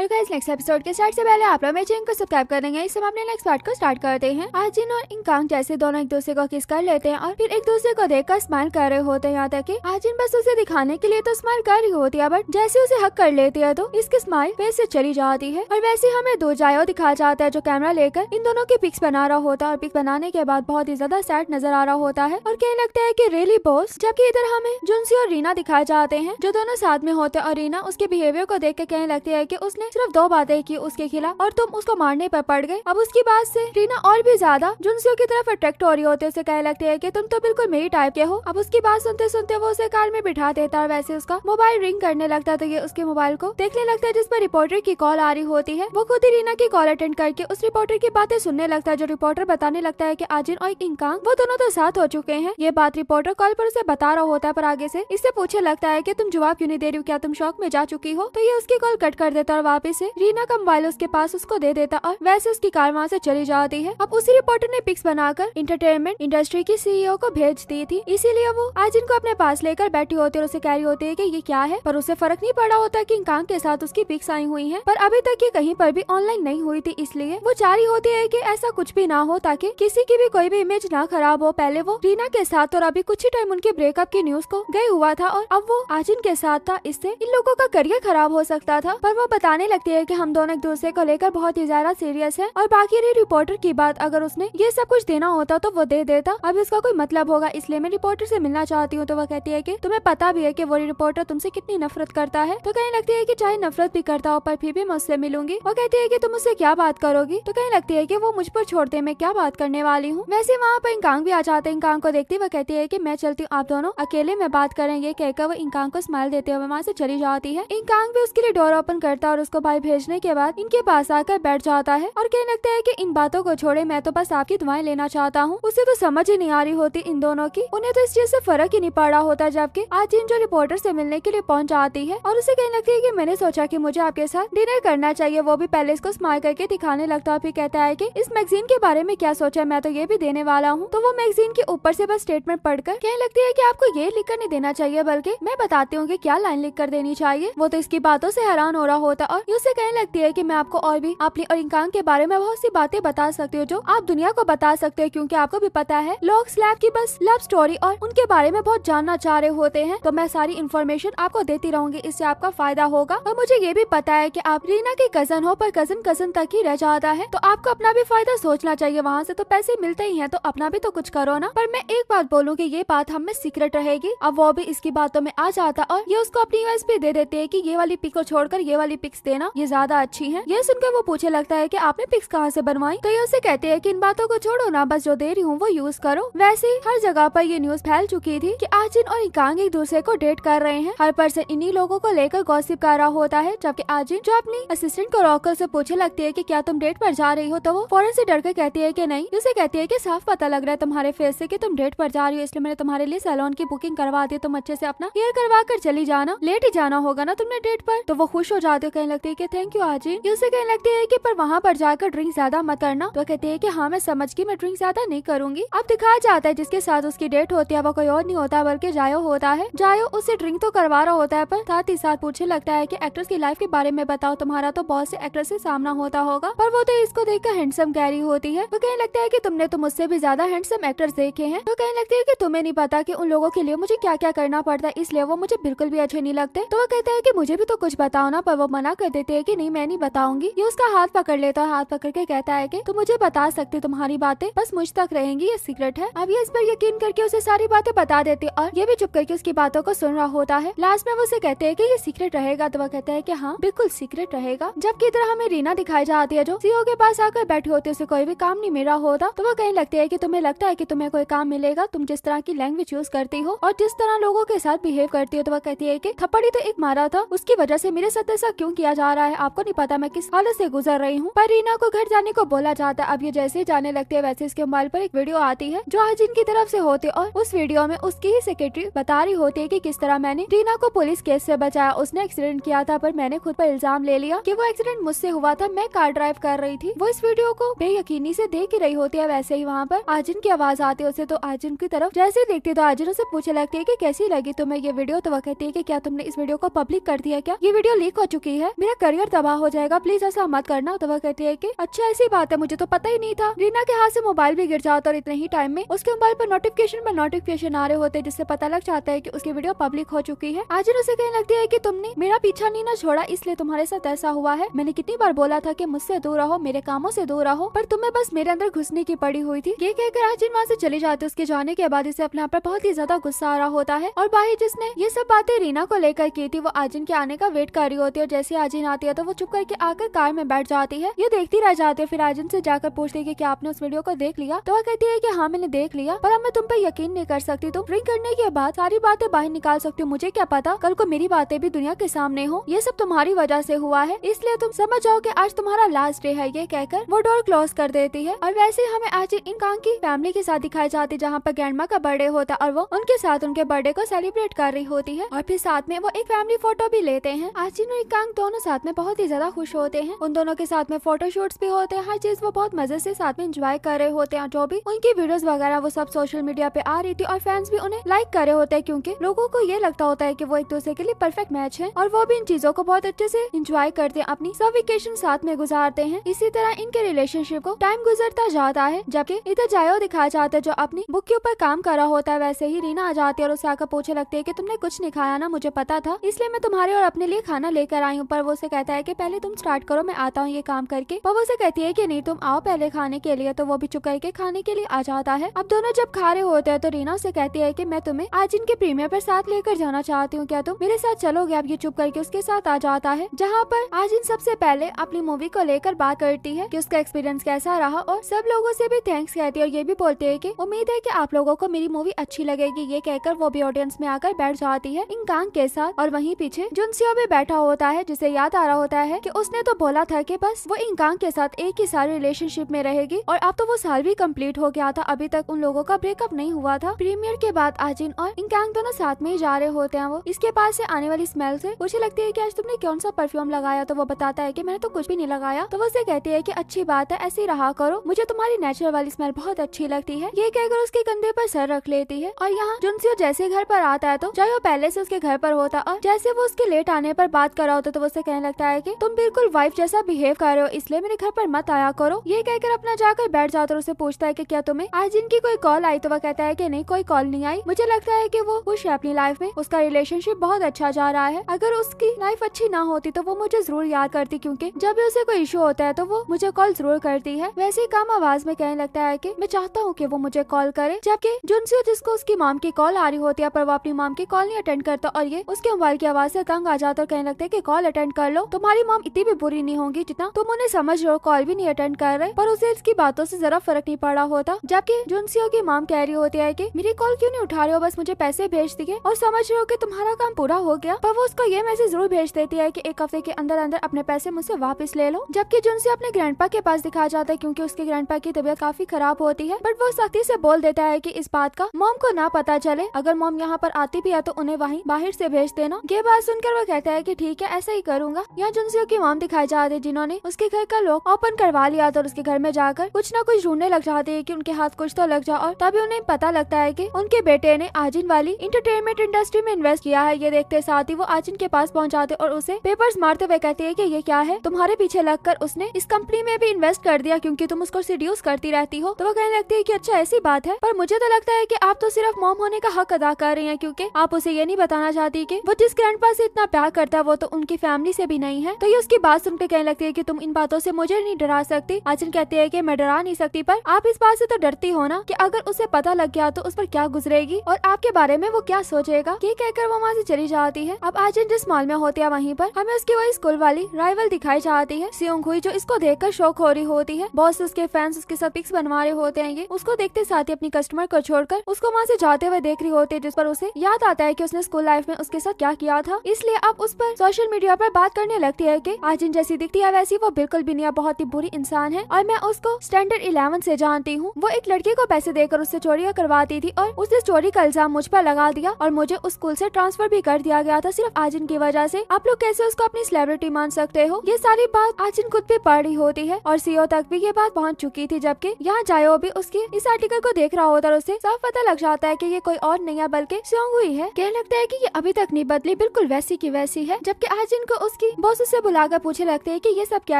और guys next episode के start से पहले आप लोग मेरे चैनल को सब्सक्राइब कर देंगे। इससे हम अपने नेक्स्ट पार्ट को स्टार्ट करते हैं। आजिन और इंकांग जैसे दोनों एक दूसरे को किस कर लेते हैं और फिर एक दूसरे को देखकर स्माइल कर रहे होते हैं। यहाँ तक कि आजिन बस उसे दिखाने के लिए तो स्माइल कर रही होती है, बट जैसे उसे हक कर लेती है तो इसकी स्माइल फेस से चली जाती है। और वैसे हमें दो जायो दिखाया जाता है जो कैमरा लेकर इन दोनों की पिक्स बना रहा होता है और पिक्स बनाने के बाद बहुत ही ज्यादा सैड नजर आ रहा होता है और कहने लगता है कि रियली बॉस। जबकि इधर हमें जुनसी और रीना दिखाए जाते हैं जो दोनों साथ में होते हैं और रीना उसके बिहेवियर को देख के कहने लगती है कि उसने सिर्फ दो बातें की उसके खिलाफ और तुम उसको मारने पर पड़ गए। अब उसकी बात से रीना और भी ज्यादा जुनसियों की तरफ अट्रैक्ट हो रही होती है। उसे कहने लगती है कि तुम तो बिल्कुल मेरी टाइप के हो। अब उसकी बात सुनते सुनते वो उसे कार में बिठा देता है और वैसे उसका मोबाइल रिंग करने लगता है तो ये उसके मोबाइल को देखने लगता है जिस पर रिपोर्टर की कॉल आ रही होती है। वो खुद ही रीना की कॉल अटेंड करके उस रिपोर्टर की बातें सुनने लगता है। जो रिपोर्टर बताने लगता है कि आजिन और इंकांग वो दोनों तो साथ हो चुके हैं। ये बात रिपोर्टर कॉल पर उसे बता रहा होता है, पर आगे से इससे पूछने लगता है कि तुम जवाब क्यों नहीं दे रही हो, क्या तुम शौक में जा चुकी हो। तो ये उसकी कॉल कट कर देता है और वापस से रीना का मोबाइल उसके पास उसको दे देता और वैसे उसकी कार वहाँ से चली जाती है। अब उसी रिपोर्टर ने पिक्स बनाकर इंटरटेनमेंट इंडस्ट्री की सीईओ को भेज दी थी, इसीलिए वो आजिन को अपने पास लेकर बैठी होती है और उसे कह रही होती है कि ये क्या है, पर उसे फर्क नहीं पड़ा होता कि इंकांग के साथ उसकी पिक्स आई हुई हैं, पर अभी तक ये कहीं पर भी ऑनलाइन नहीं हुई थी। इसलिए वो चाह रही होती है कि ऐसा कुछ भी ना हो ताकि किसी की भी कोई भी इमेज ना खराब हो। पहले वो रीना के साथ और अभी कुछ ही टाइम उनके ब्रेकअप की न्यूज को गए हुआ था और अब वो आजिन के साथ था, इससे इन लोगों का करियर खराब हो सकता था। पर वो बताने लगती है कि हम दोनों एक दूसरे को लेकर बहुत ही ज्यादा सीरियस है और बाकी रही रिपोर्टर की बात, अगर उसने ये सब कुछ देना होता तो वो दे देता, अब इसका कोई मतलब होगा, इसलिए मैं रिपोर्टर से मिलना चाहती हूँ। तो वो कहती है कि तुम्हें पता भी है कि वो रिपोर्टर तुमसे कितनी नफरत करता है। तो कहने लगती है कि चाहे नफरत भी करता हो पर फिर भी मैं उससे मिलूंगी। वो कहती है कि तुम उससे क्या बात करोगी। तो कहने लगती है कि वो मुझ पर छोड़ते मैं क्या बात करने वाली हूँ। वैसे वहाँ पर इंकांग भी आ जाते हैं। इंकांग को देखती वो कहती है कि मैं चलती हूँ, आप दोनों अकेले में बात करेंगे। कहकर वो इंकांग को स्माइल देते हुए वहाँ से चली जाती है। इंकांग भी उसके लिए डोर ओपन करता है और उसको भाई भेजने के बाद इनके पास आकर बैठ जाता है और कहने लगता है कि इन बातों को छोड़े, मैं तो बस आपकी दुआएं लेना चाहता हूँ। उसे तो समझ ही नहीं आ रही होती इन दोनों की, उन्हें तो इस चीज से फर्क ही नहीं पड़ा होता। जबकि आजिन जो रिपोर्टर से मिलने के लिए पहुंच जाती है और उसे कहने लगती है कि मैंने सोचा कि मुझे आपके साथ डिनर करना चाहिए। वो भी पहले इसको स्माइल करके दिखाने लगता है, फिर कहता है कि इस मैगजीन के बारे में क्या सोचा, मैं तो ये भी देने वाला हूँ। तो वो मैगजीन के ऊपर से बस स्टेटमेंट पढ़कर कहने लगती है कि आपको ये लिखकर नहीं देना चाहिए बल्कि मैं बताती हूँ कि क्या लाइन लिख कर देनी चाहिए। वो तो इसकी बातों से हैरान हो रहा होता और ये उसे कहने लगती है कि मैं आपको और भी अपनी और इंकांग के बारे में बहुत सी बातें बता सकती हूँ जो आप दुनिया को बता सकते हो, क्योंकि आपको भी पता है लोग स्लैब की बस लव स्टोरी और उनके बारे में बहुत जानना चाह रहे होते हैं। तो मैं सारी इन्फॉर्मेशन आपको देती रहूंगी, इससे आपका फायदा होगा। और मुझे ये भी पता है कि आप रीना के कजन हो, पर कजन तक ही रह जाता है, तो आपको अपना भी फायदा सोचना चाहिए। वहाँ से तो पैसे मिलते ही हैं, तो अपना भी तो कुछ करो ना। पर मैं एक बात बोलूँ कि ये बात हम में सीक्रेट रहेगी। अब वो भी इसकी बातों में आ जाता और ये उसको अपनी यूएसपी दे देती है कि ये वाली पिक को छोड़कर ये वाली पिक्स देना, ये ज्यादा अच्छी है। ये सुनकर वो पूछे लगता है कि आपने पिक्स कहाँ से बनवाई। तो ये उसे कहते हैं कि इन बातों को छोड़ो ना, बस जो दे रही हूँ वो यूज करो। वैसे हर जगह पर ये न्यूज फैल चुकी थी कि आजिन और इंकांग एक दूसरे को डेट कर रहे हैं। हर पर्सन इन्हीं लोगों को लेकर गॉसिप कर रहा होता है। जबकि आजिन जो अपनी असिस्टेंट को रोककर से पूछे लगती है कि क्या तुम डेट पर जा रही हो, तो वो फौरन से डर कर कहती है कि नहीं। उसे कहती है कि साफ पता लग रहा है तुम्हारे फेस से कि तुम डेट पर जा रही हो, इसलिए मैंने तुम्हारे लिए सैलून की बुकिंग करवा दी। तुम अच्छे से अपना हेयर करवा कर चली जाना, लेट ही जाना होगा ना तुमने डेट पर। तो वो खुश हो जाती है, कहने लगती है कि थैंक यू आजिन। उसे कहने लगती है कि पर वहाँ पर जाकर ड्रिंक ज्यादा मत करना। तो कहती है कि हाँ मैं समझ गई, मैं ड्रिंक ज्यादा नहीं करूंगी। अब दिखाया जाता है जिसके साथ उसकी डेट होती है वो कोई और नहीं होता बल्कि जायो होता है। जायो उससे ड्रिंक तो करवा रहा होता है, पर साथ ही साथ पूछने लगता है कि एक्ट्रेस की लाइफ के बारे में बताओ, तुम्हारा तो बहुत से एक्ट्रेस से सामना होता होगा। पर वो तो इसको देखकर हैंडसम कह रही होती है। वो कहने लगता है कि तुमने तो मुझसे भी ज्यादा हैंडसम एक्टर्स देखे हैं। तो कहने लगती है कि तुम्हें नहीं पता कि उन लोगों के लिए मुझे क्या क्या करना पड़ता है, इसलिए वो मुझे बिल्कुल भी अच्छे नहीं लगते। तो वो कहता है कि मुझे भी तो कुछ बताओ ना, पर वो मना कर देते है कि नहीं मैं नहीं बताऊंगी। ये उसका हाथ पकड़ लेता है, हाथ पकड़ के कहता है कि तुम मुझे बता सकती, तुम्हारी बातें बस मुझ तक रहेंगी, ये सीक्रेट है। अब ये इस पर यकीन करके उसे सारी बातें बता देती और ये भी चुप करके उसकी बातों को सुन रहा होता है। लास्ट में वो उसे कहते हैं कि ये सीक्रेट रहेगा। तो वो कहता है कि हाँ बिल्कुल सीक्रेट रहेगा। जबकि इधर हमें रीना दिखाई जाती है जो सीईओ के पास आकर बैठी होती है, उसे कोई भी काम नहीं मिल रहा होता। तो वो कहने लगती है कि तुम्हें लगता है कि तुम्हें कोई काम मिलेगा, तुम जिस तरह की लैंग्वेज यूज करती हो और जिस तरह लोगों के साथ बिहेव करती हो। तो वो कहती है कि थप्पड़ ही तो एक मारा था, उसकी वजह से मेरे साथ ऐसा क्यों किया जा रहा है, आपको नहीं पता मैं किस हालत से गुजर रही हूँ। पर रीना को घर जाने को बोला जाता है। अब ये जैसे ही जाने लगती है वैसे इसके मोबाइल पर एक वीडियो आती है जो आजिन की तरफ से होती है और उस वीडियो में उसकी ही सेक्रेटरी बता रही होती है कि किस तरह मैंने रीना को पुलिस केस से बचाया। उसने एक्सीडेंट किया था पर मैंने खुद पर इल्जाम ले लिया कि वो एक्सीडेंट मुझसे हुआ था, मैं कार ड्राइव कर रही थी। वो इस वीडियो को बेयकीनी से देख ही रही होती है। वैसे ही वहाँ पर आजिन की आवाज आती है उसे। तो आजिन की तरफ जैसे ही देखती है तो आजिन उसे पूछने लगती है कि कैसी लगी तुम्हें ये वीडियो। तो वो कहती है कि क्या तुमने इस वीडियो को पब्लिक कर दिया, क्या ये वीडियो लीक हो चुकी है। मेरा मेरा करियर तबाह हो जाएगा, प्लीज ऐसा मत करना। तो वह कहती है कि अच्छा ऐसी बात है, मुझे तो पता ही नहीं था। रीना के हाथ से मोबाइल भी गिर जाता और इतने ही टाइम में उसके मोबाइल पर नोटिफिकेशन आ रहे होते हैं, जिससे पता लग जाता है कि उसकी वीडियो पब्लिक हो चुकी है। आजिन उसे कहने लगती है कि तुमने मेरा पीछा नहीं ना छोड़ा, इसलिए तुम्हारे साथ ऐसा हुआ है। मैंने कितनी बार बोला था कि मुझसे दूर रहो, मेरे कामों से दूर रहो, पर तुम्हें बस मेरे अंदर घुसने की पड़ी हुई थी। ये कहकर आजिन वहाँ से चली जाती है। उसके जाने के बाद इसे अपने आप पर बहुत ही ज्यादा गुस्सा आ रहा होता है और बाही जिसने ये सब बातें रीना को लेकर की थी वो आजिन के आने का वेट कर रही होती है। और जैसे आजिन आती है तो वो चुप करके आकर कार में बैठ जाती है। ये देखती रह जाती है। फिर आजिन से जाकर पूछती है कि क्या आपने उस वीडियो को देख लिया। तो वह कहती है कि हाँ मैंने देख लिया, पर अब मैं तुम पर यकीन नहीं कर सकती। तुम ड्रिंक करने के बाद सारी बातें बाहर निकाल सकती हो, मुझे क्या पता कल को मेरी बातें भी दुनिया के सामने हो। ये सब तुम्हारी वजह से हुआ है, इसलिए तुम समझ जाओ कि आज तुम्हारा लास्ट डे है। ये कहकर वो डोर क्लोज कर देती है। और वैसे हमें आज इन कांग की फैमिली के साथ दिखाई जाती है, जहाँ पर ग्रैंडमा का बर्थडे होता और वो उनके साथ उनके बर्थडे को सेलिब्रेट कर रही होती है। और फिर साथ में वो एक फैमिली फोटो भी लेते हैं। आजिन और कांग दोनों साथ में बहुत ही ज्यादा खुश होते हैं। उन दोनों के साथ में फोटो शूट्स भी होते हैं। हर चीज वो बहुत मजे से साथ में एंजॉय कर रहे होते हैं। जो भी उनकी वीडियोस वगैरह वो सब सोशल मीडिया पे आ रही थी और फैंस भी उन्हें लाइक कर रहे होते हैं, क्योंकि लोगों को ये लगता होता है कि वो एक दूसरे के लिए परफेक्ट मैच है और वो भी इन चीजों को बहुत अच्छे से एंजॉय करते हैं, अपनी सब वेकेशन साथ में गुजारते हैं। इसी तरह इनके रिलेशनशिप को टाइम गुजरता जाता है। जबकि इधर जायो दिखाया जाता है जो अपनी बुक के ऊपर काम कर रहा होता है। वैसे ही रीना आ जाती है और उसे आकर पूछने लगती है कि तुमने कुछ नहीं खाया ना, मुझे पता था, इसलिए मैं तुम्हारे और अपने लिए खाना लेकर आई हूँ। पर वो उसे कहता है कि पहले तुम स्टार्ट करो, मैं आता हूँ ये काम करके। पर वो उसे कहती है कि नहीं तुम आओ पहले खाने के लिए। तो वो भी चुप करके खाने के लिए आ जाता है। अब दोनों जब खा रहे होते हैं तो रीना उसे कहती है कि मैं तुम्हें आज इनके प्रीमियर पर साथ लेकर जाना चाहती हूँ, क्या तुम मेरे साथ चलोगे। अब ये चुप करके उसके साथ आ जाता है, जहाँ पर आज इन सबसे पहले अपनी मूवी को लेकर बात करती है कि उसका एक्सपीरियंस कैसा रहा और सब लोगों से भी थैंक्स कहती है। और ये भी बोलती है कि उम्मीद है कि आप लोगों को मेरी मूवी अच्छी लगेगी। ये कहकर वो भी ऑडियंस में आकर बैठ जाती है इन कांग के साथ। और वहीं पीछे जुनसियो भी बैठा होता है, जिसे याद आ रहा होता है कि उसने तो बोला था कि बस वो इन कांग के साथ एक ही साल रिलेशनशिप में रहेगी और अब तो वो साल भी कंप्लीट हो गया था, अभी तक उन लोगों का ब्रेकअप नहीं हुआ था। प्रीमियर के बाद आजिन और इन कांग दोनों साथ में ही जा रहे होते हैं। वो इसके पास से आने वाली स्मेल से पूछने लगती है कि आज तुमने कौन सा परफ्यूम लगाया। तो वो बताता है कि मैंने तो कुछ भी नहीं लगाया। तो वो उसे कहती है कि अच्छी बात है, ऐसे ही रहा करो, मुझे तुम्हारी नेचुरल वाली स्मेल बहुत अच्छी लगती है। ये कहकर उसके कंधे पर सर रख लेती है। और यहाँ जुनसियो जैसे घर पर आता है तो चाहे वो पहले से उसके घर पर होता और जैसे वो उसके लेट आने पर बात कर रहा होता तो वो उसे कहने लगता है कि तुम बिल्कुल वाइफ जैसा बिहेव कर रहे हो, इसलिए मेरे घर पर मत आया करो। ये कहकर अपना जाकर बैठ जाता और उसे पूछता है कि क्या तुम्हें आज इनकी कोई कॉल आई। तो वह कहता है कि नहीं कोई कॉल नहीं आई, मुझे लगता है कि वो खुश है अपनी लाइफ में, उसका रिलेशनशिप बहुत अच्छा जा रहा है। अगर उसकी लाइफ अच्छी ना होती तो वो मुझे जरूर याद करती, क्योंकि जब भी उसे कोई इशू होता है तो वो मुझे कॉल जरूर करती है। वैसे ही काम आवाज में कहने लगता है कि मैं चाहता हूँ कि वो मुझे कॉल करे। जबकि जुनसियो जिसको उसकी मॉम की कॉल आ रही होती है पर वो अपनी मॉम की कॉल नहीं अटेंड करता और ये उसके मोबाइल की आवाज से तंग आ जाता और कहने लगता है कि कॉल अटेंड कर लो, तुम्हारी मॉम इतनी भी बुरी नहीं होंगी जितना तुम उन्हें समझ रहे हो, कॉल भी नहीं अटेंड कर रहे। पर उसे इसकी बातों से जरा फर्क नहीं पड़ा होता। जबकि जुनसियो की मॉम कह रही होती है कि मेरी कॉल क्यों नहीं उठा रहे हो, बस मुझे पैसे भेज दिए और समझ रहे हो कि तुम्हारा काम पूरा हो गया। पर वो उसको ये मैसेज जरूर भेज देती है कि एक हफ्ते के अंदर अंदर अपने पैसे मुझसे वापस ले लो। जबकि जुनसियो अपने ग्रैंडपा के पास दिखाया जाता है, क्योंकि उसके ग्रैंडपा की तबीयत काफी खराब होती है। बट वो सख्ती से बोल देता है कि इस बात का मॉम को ना पता चले, अगर मॉम यहाँ पर आती भी है तो उन्हें वहीं बाहर से भेज देना। ये बात सुनकर वो कहता है कि ठीक है ऐसा ही करूंगा। यहाँ जुनसियो की मॉम दिखाई जाती है, जिन्होंने उसके घर का लॉक ओपन करवा लिया था और उसके घर में जाकर कुछ ना कुछ ढूंढने लग जाते हैं कि उनके हाथ कुछ तो लग जाए। और तभी उन्हें पता लगता है कि उनके बेटे ने आजिन वाली इंटरटेनमेंट इंडस्ट्री में इन्वेस्ट किया है। ये देखते साथ ही वो आजिन के पास पहुंच जाते और उसे पेपर्स मारते हुए कहते हैं कि ये क्या है, तुम्हारे पीछे लगकर उसने इस कंपनी में भी इन्वेस्ट कर दिया क्योंकि तुम उसको सीड्यूस करती रहती हो। तो वो कहने लगती है कि अच्छा ऐसी बात है, पर मुझे तो लगता है कि आप तो सिर्फ मॉम होने का हक अदा कर रही हैं, क्योंकि आप उसे ये नहीं बताना चाहती कि वो जिस ग्रैंडपा से इतना प्यार करता है वो तो उनकी फैमिली से भी नहीं है। तो ये उसकी बात सुनकर कहने लगती है कि तुम इन बातों से मुझे नहीं डरा सकती। आजिन कहती है कि मैं डरा नहीं सकती, पर आप इस बात से तो डरती हो ना कि अगर उसे पता लग गया तो उस पर क्या गुजरेगी और आपके बारे में वो क्या सोचेगा। ये कहकर वो वहाँ से चली जाती है। अब आजिन जिस मॉल में होती है वहीं पर हमें उसकी वही स्कूल वाली राइवल दिखाई जाती है, सियोंग हुई, जो इसको देखकर शौक हो रही होती है। बॉस उसके फैंस उसके साथ पिक्स बनवा रहे होते हैं। ये उसको देखते साथ ही अपनी कस्टमर को छोड़कर उसको वहाँ से जाते हुए देख रही होती है, जिस पर उसे याद आता है कि उसने स्कूल लाइफ में उसके साथ क्या किया था। इसलिए अब उस पर सोशल मीडिया पर बात करने लगती है कि आजिन जैसी दिखती है वैसी वो बिल्कुल भी नहीं, बहुत ही बुरी इंसान है और मैं उसको स्टैंडर्ड 11 से जानती हूँ। वो एक लड़के को पैसे देकर उससे चोरियां करवाती थी और उसने चोरी का इल्जाम मुझ पर लगा दिया और मुझे उस स्कूल से ट्रांसफर भी कर दिया गया था सिर्फ आजिन की वजह से। आप लोग कैसे उसको अपनी सेलिब्रिटी मान सकते हो। ये सारी बात आजिन खुद भी पढ़ रही होती है और सीईओ तक भी ये बात पहुंच चुकी थी। जबकि यहाँ जायो भी उसके इस आर्टिकल को देख रहा होता है और उसे साफ पता लग जाता है कि ये कोई और नहीं है बल्कि सियोंग हुई है। कहने लगता है कि ये अभी तक नहीं बदली, बिल्कुल वैसी की वैसी है। जबकि आजिन को उसकी उसकी बॉस उससे बुलाकर पूछे लगते है कि ये सब क्या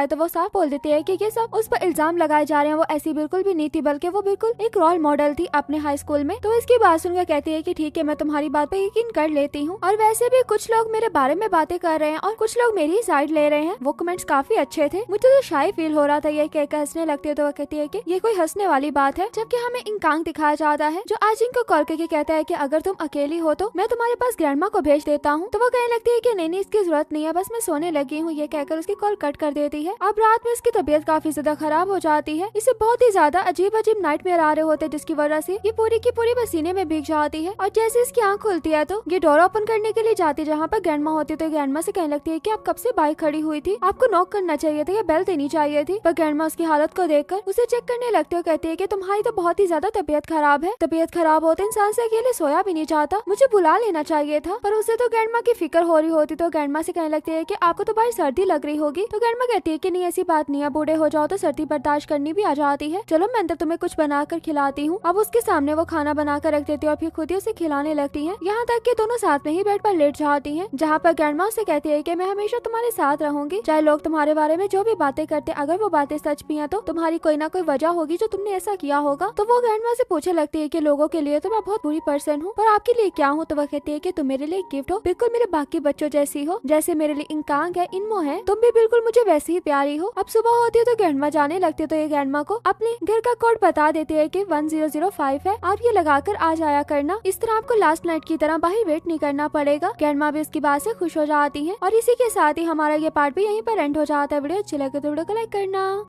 है, तो वो साफ बोल देती है कि ये सब उस पर इल्जाम लगाए जा रहे हैं। वो ऐसी बिल्कुल भी नहीं थी, बल्कि वो बिल्कुल एक रोल मॉडल थी अपने हाई स्कूल में। तो इसकी बात सुनकर कहती है कि ठीक है, मैं तुम्हारी बात पे यकीन कर लेती हूँ, और वैसे भी कुछ लोग मेरे बारे में बातें कर रहे हैं और कुछ लोग मेरी साइड ले रहे हैं। वो कमेंट्स काफी अच्छे थे, मुझे तो शाय फील हो रहा था। ये कहकर हंसने लगती है, तो वो कहती है कि ये कोई हंसने वाली बात है। जबकि हमें इंकांग दिखाया जाता है जो आजिन को कॉल करके कहता है कि अगर तुम अकेली हो तो मैं तुम्हारे पास ग्रैंडमा को भेज देता हूँ। तो वो कहने लगती है कि नहीं, इसकी जरूरत नहीं है, बस मैं सोने लगी हूँ। ये कहकर उसकी कॉल कट कर देती है। अब रात में उसकी तबीयत काफी ज्यादा खराब हो जाती है। इसे बहुत ही ज्यादा अजीब अजीब नाइटमेयर आ रहे होते हैं, जिसकी वजह से ये पूरी की पूरी पसीने में भीग जाती है। और जैसे इसकी आंख खुलती है तो ये डोर ओपन करने के लिए जाती है जहाँ पर ग्रैंडमा होती है। तो ग्रैंडमा से कहने लगती है कि आप कब से बाइक खड़ी हुई थी, आपको नॉक करना चाहिए था या बेल देनी चाहिए थी। पर ग्रैंडमा उसकी हालत को देखकर उसे चेक करने लगती है और कहती है कि तुम्हारी तो बहुत ही ज्यादा तबीयत खराब है। तबीयत खराब होते इंसान से अकेले सोया भी नहीं चाहता, मुझे बुला लेना चाहिए था। पर उसे तो ग्रैंडमा की फिक्र हो रही होती। तो ग्रैंडमा से कहने लगती है कि आपको तो बाहर सर्दी लग रही होगी। तो ग्रैंडमा कहती है कि नहीं, ऐसी बात नहीं है, बूढ़े हो जाओ तो सर्दी बर्दाश्त करनी भी आ जाती है। चलो मैं अंदर तुम्हें कुछ बनाकर खिलाती हूँ। अब उसके सामने वो खाना बनाकर रख देती है और फिर खुद ही उसे खिलाने लगती है। यहाँ तक कि दोनों साथ में ही बेड पर लेट जाती हैं, जहाँ पर ग्रैंडमा उसे कहती है कि मैं हमेशा तुम्हारे साथ रहूंगी, चाहे लोग तुम्हारे बारे में जो भी बातें करते, अगर वो बातें सच भी हैं तो तुम्हारी कोई ना कोई वजह होगी जो तुमने ऐसा किया होगा। तो वो ग्रैंडमा से पूछने लगती है कि लोगों के लिए तो मैं बहुत बुरी पर्सन हूँ, पर आपके लिए क्या हूँ। तो वह कहती है कि तुम मेरे लिए गिफ्ट हो, बिल्कुल मेरे बाकी बच्चों जैसी हो, जैसे मेरे लिए इंकांग है, इनमो है, तुम भी बिल्कुल मुझे वैसे ही प्यारी हो। अब सुबह होती है तो ग्रैंडमा जाने लगती है। तो ये ग्रैंडमा को अपने घर का कोड बता देती है कि 1005 है, आप ये लगाकर आ जाया करना। इस तरह आपको लास्ट नाइट की तरह बाहर वेट नहीं करना पड़ेगा। ग्रैंडमा भी उसकी बात से खुश हो जाती है। और इसी के साथ ही हमारा ये पार्ट भी यहीं पर एंड हो जाता है। वीडियो अच्छी लगे तो वीडियो को लाइक करना।